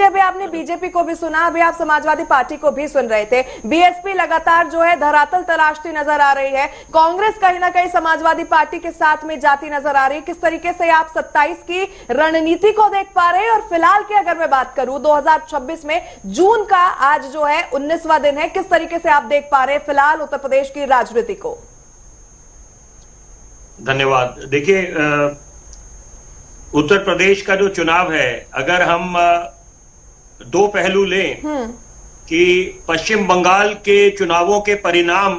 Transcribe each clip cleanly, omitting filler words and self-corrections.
अभी आपने बीजेपी को भी सुना, अभी आप समाजवादी पार्टी को भी सुन रहे थे। बीएसपी लगातार जो है धरातल तलाशती नजर आ रही है, कांग्रेस कहीं ना कहीं समाजवादी पार्टी के साथ में जाती नजर आ रही है। किस तरीके से आप 27 की रणनीति को देख पा रहे हैं? और फिलहाल की अगर मैं बात करूं 2026 में जून का आज जो है 19वां दिन है, किस तरीके से आप देख पा रहे हैं फिलहाल उत्तर प्रदेश की राजनीति को? धन्यवाद। देखिए, उत्तर प्रदेश का जो चुनाव है, अगर हम दो पहलू लें कि पश्चिम बंगाल के चुनावों के परिणाम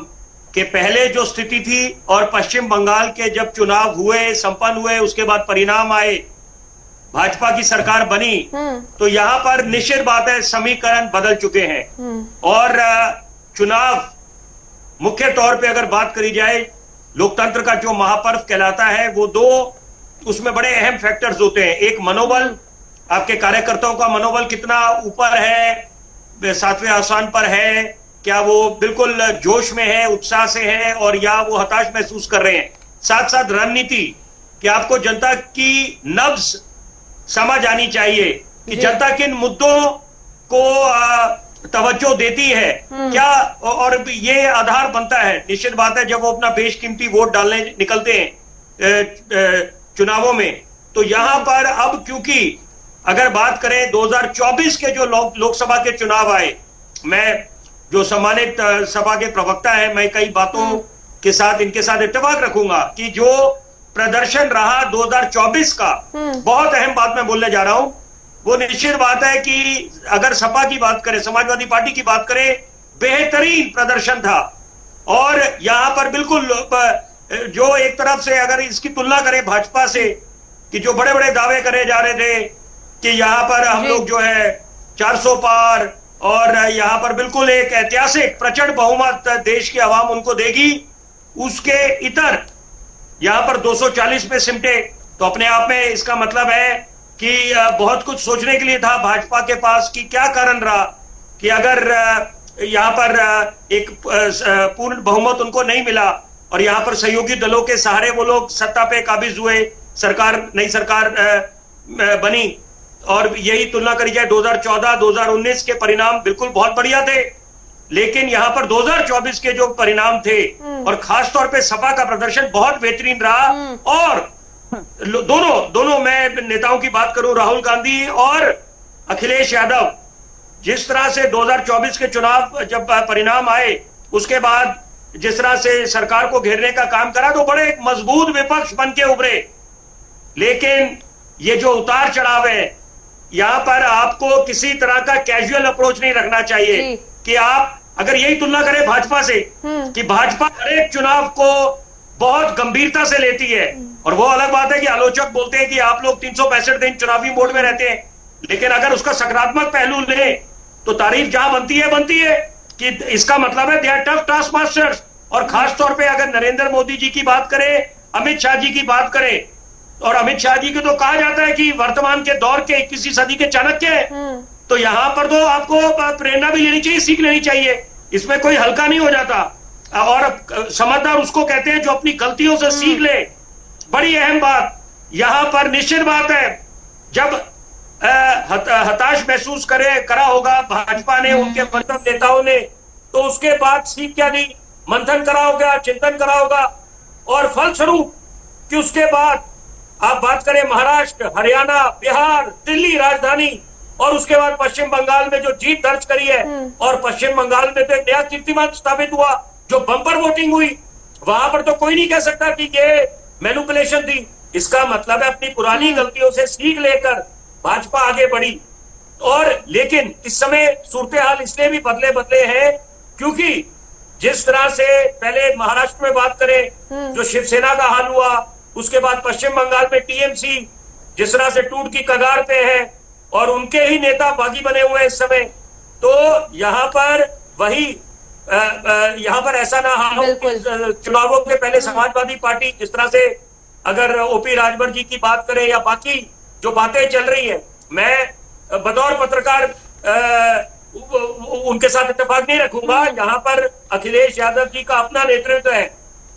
के पहले जो स्थिति थी और पश्चिम बंगाल के जब चुनाव हुए, संपन्न हुए, उसके बाद परिणाम आए, भाजपा की सरकार बनी, तो यहां पर निश्चित बात है समीकरण बदल चुके हैं। और चुनाव मुख्य तौर पे अगर बात करी जाए, लोकतंत्र का जो महापर्व कहलाता है, वो दो उसमें बड़े अहम फैक्टर्स होते हैं। एक मनोबल, आपके कार्यकर्ताओं का मनोबल कितना ऊपर है, 7वें आसमान पर है, क्या वो बिल्कुल जोश में है, उत्साह से है, और या वो हताश महसूस कर रहे हैं। साथ साथ रणनीति कि आपको जनता की नब्ज समझ आनी चाहिए कि जनता किन मुद्दों को तवज्जो देती है क्या, और ये आधार बनता है। निश्चित बात है जब वो अपना बेशकीमती वोट डालने निकलते हैं चुनावों में, तो यहां पर अब क्योंकि अगर बात करें 2024 के जो लोकसभा के चुनाव आए, मैं जो सम्मानित सभा के प्रवक्ता है, मैं कई बातों के साथ इनके साथ इत्तेफाक रखूंगा कि जो प्रदर्शन रहा 2024 का, बहुत अहम बात मैं बोलने जा रहा हूं। वो निश्चित बात है कि अगर सपा की बात करें, समाजवादी पार्टी की बात करें, बेहतरीन प्रदर्शन था। और यहां पर बिल्कुल जो एक तरफ से अगर इसकी तुलना करें भाजपा से, कि जो बड़े बड़े दावे करे जा रहे थे कि यहां पर हम लोग जो है 400 पार, और यहां पर बिल्कुल एक ऐतिहासिक प्रचंड बहुमत देश की आवाम उनको देगी, उसके इतर यहां पर 240 में सिमटे, तो अपने आप में इसका मतलब है कि बहुत कुछ सोचने के लिए था भाजपा के पास कि क्या कारण रहा कि अगर यहां पर एक पूर्ण बहुमत उनको नहीं मिला और यहां पर सहयोगी दलों के सहारे वो लोग सत्ता पे काबिज हुए, नई सरकार बनी। और यही तुलना करी जाए 2014, 2019 के परिणाम बिल्कुल बहुत बढ़िया थे, लेकिन यहां पर 2024 के जो परिणाम थे और खास तौर पे सपा का प्रदर्शन बहुत बेहतरीन रहा। और दोनों मैं नेताओं की बात करूं, राहुल गांधी और अखिलेश यादव, जिस तरह से 2024 के चुनाव जब परिणाम आए, उसके बाद जिस तरह से सरकार को घेरने का काम करा, तो बड़े मजबूत विपक्ष बन के उभरे। लेकिन ये जो उतार चढ़ाव है, यहां पर आपको किसी तरह का कैजुअल अप्रोच नहीं रखना चाहिए कि आप अगर यही तुलना करें भाजपा से, कि भाजपा हर एक चुनाव को बहुत गंभीरता से लेती है। और वो अलग बात है कि आलोचक बोलते हैं कि आप लोग 365 दिन चुनावी मोड में रहते हैं, लेकिन अगर उसका सकारात्मक पहलू ले तो तारीफ जहां बनती है कि इसका मतलब है they are tough task masters. और खास तौर पे अगर नरेंद्र मोदी जी की बात करें, अमित शाह जी की बात करें, और अमित शाह जी को तो कहा जाता है कि वर्तमान के दौर के 21वीं सदी के चाणक्य है, तो यहां पर तो आपको प्रेरणा भी लेनी चाहिए, सीख लेनी चाहिए, इसमें कोई हल्का नहीं हो जाता। और समझदार उसको कहते हैं जो अपनी गलतियों से सीख ले। बड़ी अहम बात यहां पर निश्चित बात है, जब हताश महसूस करा होगा भाजपा ने, उनके वरिष्ठ नेताओं ने, तो उसके बाद सीख क्या दी, मंथन करा होगा, चिंतन करा होगा, और फलस्वरूप कि उसके बाद आप बात करें महाराष्ट्र, हरियाणा, बिहार, दिल्ली राजधानी, और उसके बाद पश्चिम बंगाल में जो जीत दर्ज करी है, और पश्चिम बंगाल में तो एक नया कीर्तिमान स्थापित हुआ, जो बम्पर वोटिंग हुई, वहां पर तो कोई नहीं कह सकता कि ये मैनिपुलेशन थी। इसका मतलब है अपनी पुरानी गलतियों से सीख लेकर भाजपा आगे बढ़ी। और लेकिन इस समय सूरत हाल इसलिए भी बदले हैं क्योंकि जिस तरह से पहले महाराष्ट्र में बात करें जो शिवसेना का हाल हुआ, उसके बाद पश्चिम बंगाल में टीएमसी जिस तरह से टूट की कगार पे है और उनके ही नेता बागी बने हुए इस समय, तो यहाँ पर वही यहाँ पर ऐसा ना हो चुनावों के पहले समाजवादी पार्टी जिस तरह से अगर ओपी राजभर जी की बात करें या बाकी जो बातें चल रही है, मैं बतौर पत्रकार उनके साथ इत्तेफाक नहीं रखूंगा। यहाँ पर अखिलेश यादव जी का अपना नेतृत्व है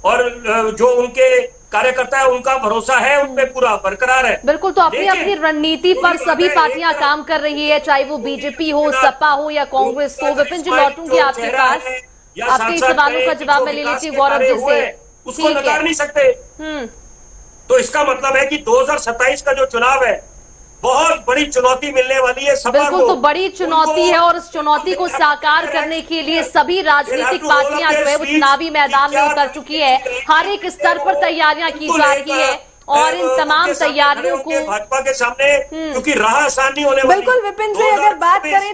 और जो उनके कार्यकर्ता है उनका भरोसा है, उन पे पूरा बरकरार है। बिल्कुल, तो अपनी लेकिन अपनी रणनीति पर सभी पार्टियां काम कर रही है, चाहे वो बीजेपी हो, सपा हो या कांग्रेस हो। विपिन जी, लौटूंगी आपके पास, आपके सवालों का जवाब मैं ले लेती हूँ गौरव जी से। उसको नकार नहीं सकते। तो इसका मतलब है कि 2027 का जो चुनाव है बहुत बड़ी चुनौती मिलने वाली है सपा को। बिल्कुल, तो बड़ी चुनौती है और इस चुनौती को साकार करने के लिए सभी राजनीतिक पार्टियां जो है वो चुनावी मैदान में उतर चुकी है। हर एक स्तर पर तैयारियां की जा रही है और इन तमाम तैयारियों को भाजपा के सामने क्योंकि राह आसान नहीं होने वाली। बिल्कुल विपिन जी, अगर बात करें